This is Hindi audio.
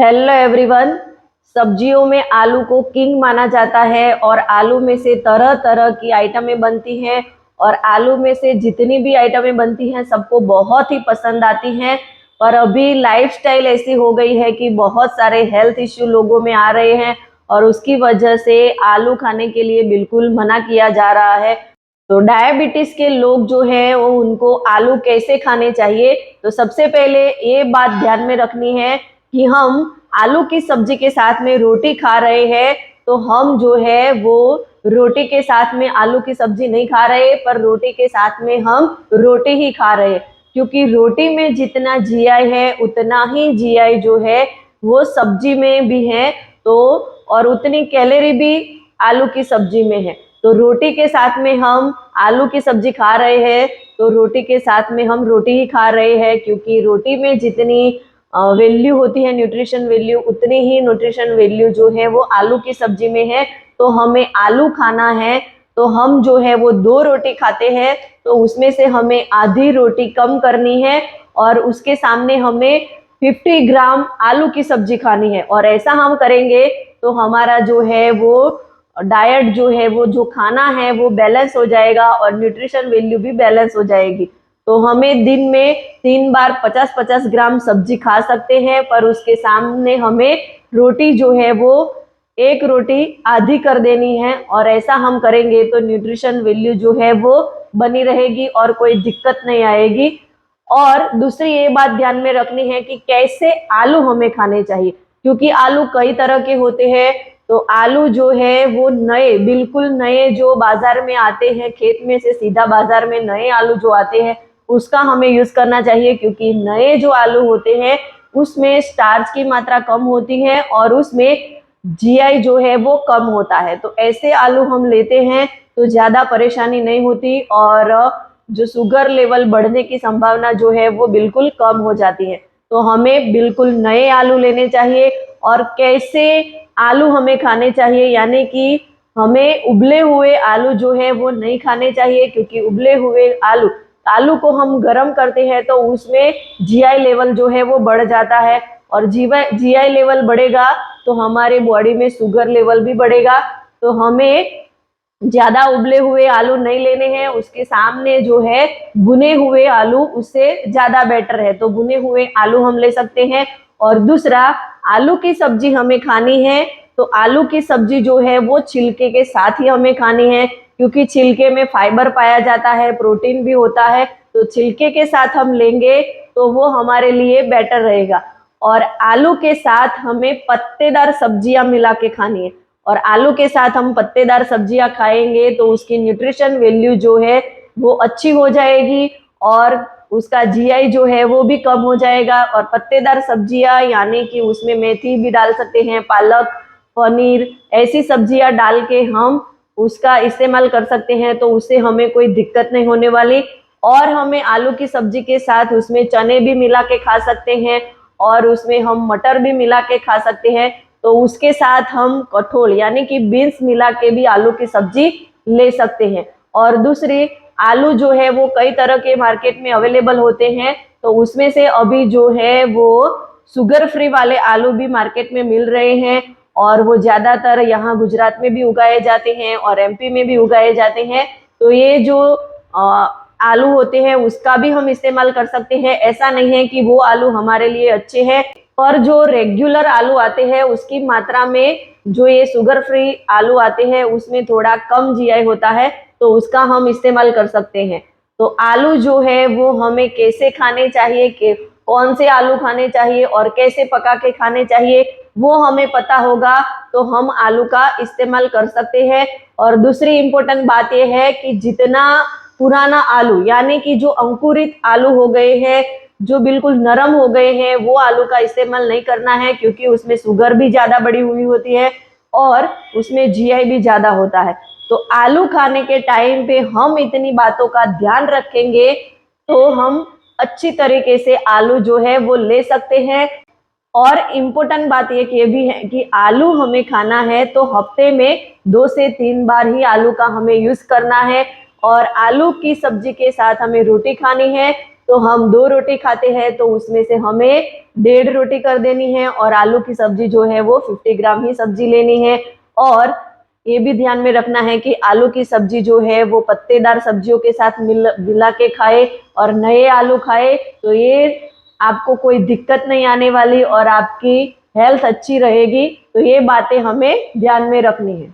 Hello everyone. सब्जियों में आलू को किंग माना जाता है और आलू में से तरह तरह की आइटमें बनती हैं और आलू में से जितनी भी आइटमें बनती हैं सबको बहुत ही पसंद आती हैं। पर अभी लाइफस्टाइल ऐसी हो गई है कि बहुत सारे हेल्थ इश्यू लोगों में आ रहे हैं और उसकी वजह से आलू खाने के लिए बिल्कुल मना किया जा रहा है। तो डायबिटीज के लोग जो है वो उनको आलू कैसे खाने चाहिए, तो सबसे पहले ये बात ध्यान में रखनी है कि हम आलू की सब्जी के साथ में रोटी खा रहे हैं तो हम जो है वो रोटी के साथ में आलू की सब्जी नहीं खा रहे, पर रोटी के साथ में हम रोटी ही खा रहे हैं। क्योंकि रोटी में जितना जीआई है उतना ही जीआई जो है वो सब्जी में भी है, तो और उतनी कैलोरी भी आलू की सब्जी में है। तो रोटी के साथ में हम आलू की सब्जी खा रहे हैं तो रोटी के साथ में हम रोटी ही खा रहे हैं, क्योंकि रोटी में जितनी वैल्यू होती है न्यूट्रिशन वैल्यू, उतनी ही न्यूट्रिशन वैल्यू जो है वो आलू की सब्जी में है। तो हमें आलू खाना है तो हम जो है वो 2 रोटी खाते हैं तो उसमें से हमें आधी रोटी कम करनी है और उसके सामने हमें 50 ग्राम आलू की सब्जी खानी है। और ऐसा हम करेंगे तो हमारा जो है वो डाइट जो है वो जो खाना है वो बैलेंस हो जाएगा और न्यूट्रिशन वैल्यू भी बैलेंस हो जाएगी। तो हमें दिन में 3 बार 50-50 ग्राम सब्जी खा सकते हैं, पर उसके सामने हमें रोटी जो है वो 1 रोटी आधी कर देनी है। और ऐसा हम करेंगे तो न्यूट्रिशन वैल्यू जो है वो बनी रहेगी और कोई दिक्कत नहीं आएगी। और दूसरी ये बात ध्यान में रखनी है कि कैसे आलू हमें खाने चाहिए, क्योंकि आलू कई तरह के होते हैं। तो आलू जो है वो नए, बिल्कुल नए जो बाजार में आते हैं, खेत में से सीधा बाजार में नए आलू जो आते हैं उसका हमें यूज करना चाहिए, क्योंकि नए जो आलू होते हैं उसमें स्टार्च की मात्रा कम होती है और उसमें जीआई जो है वो कम होता है। तो ऐसे आलू हम लेते हैं तो ज्यादा परेशानी नहीं होती और जो शुगर लेवल बढ़ने की संभावना जो है वो बिल्कुल कम हो जाती है। तो हमें बिल्कुल नए आलू लेने चाहिए। और कैसे आलू हमें खाने चाहिए, यानी कि हमें उबले हुए आलू जो है वो नहीं खाने चाहिए, क्योंकि उबले हुए आलू आलू को हम गर्म करते हैं तो उसमें जीआई लेवल जो है वो बढ़ जाता है और जीआई लेवल बढ़ेगा तो हमारे बॉडी में शुगर लेवल भी बढ़ेगा। तो हमें ज्यादा उबले हुए आलू नहीं लेने हैं, उसके सामने जो है भुने हुए आलू उससे ज्यादा बेटर है, तो भुने हुए आलू हम ले सकते हैं। और दूसरा, आलू की सब्जी हमें खानी है तो आलू की सब्जी जो है वो छिलके के साथ ही हमें खानी है, क्योंकि छिलके में फाइबर पाया जाता है, प्रोटीन भी होता है। तो छिलके के साथ हम लेंगे तो वो हमारे लिए बेटर रहेगा। और आलू के साथ हमें पत्तेदार सब्जियां मिला के खानी है, और आलू के साथ हम पत्तेदार सब्जियां खाएंगे तो उसकी न्यूट्रिशन वैल्यू जो है वो अच्छी हो जाएगी और उसका जीआई जो है वो भी कम हो जाएगा। और पत्तेदार सब्जियां यानी कि उसमें मेथी भी डाल सकते हैं, पालक, पनीर, ऐसी सब्जियां डाल के हम उसका इस्तेमाल कर सकते हैं, तो उससे हमें कोई दिक्कत नहीं होने वाली। और हमें आलू की सब्जी के साथ उसमें चने भी मिला के खा सकते हैं और उसमें हम मटर भी मिला के खा सकते हैं। तो उसके साथ हम कठोल यानी कि बीन्स मिला के भी आलू की सब्जी ले सकते हैं। और दूसरी, आलू जो है वो कई तरह के मार्केट में अवेलेबल होते हैं, तो उसमें से अभी जो है वो शुगर फ्री वाले आलू भी मार्केट में मिल रहे हैं और वो ज्यादातर यहाँ गुजरात में भी उगाए जाते हैं और एमपी में भी उगाए जाते हैं। तो ये जो आलू होते हैं उसका भी हम इस्तेमाल कर सकते हैं। ऐसा नहीं है कि वो आलू हमारे लिए अच्छे हैं, पर जो रेगुलर आलू आते हैं उसकी मात्रा में जो ये शुगर फ्री आलू आते हैं उसमें थोड़ा कम जीआई होता है, तो उसका हम इस्तेमाल कर सकते हैं। तो आलू जो है वो हमें कैसे खाने चाहिए, कि कौन से आलू खाने चाहिए और कैसे पका के खाने चाहिए, वो हमें पता होगा तो हम आलू का इस्तेमाल कर सकते हैं। और दूसरी इम्पोर्टेंट बात यह है कि जितना पुराना आलू यानी कि जो अंकुरित आलू हो गए हैं, जो बिल्कुल नरम हो गए हैं, वो आलू का इस्तेमाल नहीं करना है, क्योंकि उसमें शुगर भी ज्यादा बढ़ी हुई होती है और उसमें जीआई भी ज्यादा होता है। तो आलू खाने के टाइम पे हम इतनी बातों का ध्यान रखेंगे तो हम अच्छी तरीके से आलू जो है वो ले सकते हैं। और इम्पोर्टेंट बात ये भी है कि आलू हमें खाना है तो हफ्ते में 2 से 3 बार ही आलू का हमें यूज करना है। और आलू की सब्जी के साथ हमें रोटी खानी है तो हम 2 रोटी खाते हैं तो उसमें से हमें 1.5 रोटी कर देनी है, और आलू की सब्जी जो है वो 50 ग्राम ही सब्जी लेनी है। और ये भी ध्यान में रखना है कि आलू की सब्जी जो है वो पत्तेदार सब्जियों के साथ मिला के खाए और नए आलू खाए, तो ये आपको कोई दिक्कत नहीं आने वाली और आपकी हेल्थ अच्छी रहेगी। तो ये बातें हमें ध्यान में रखनी है।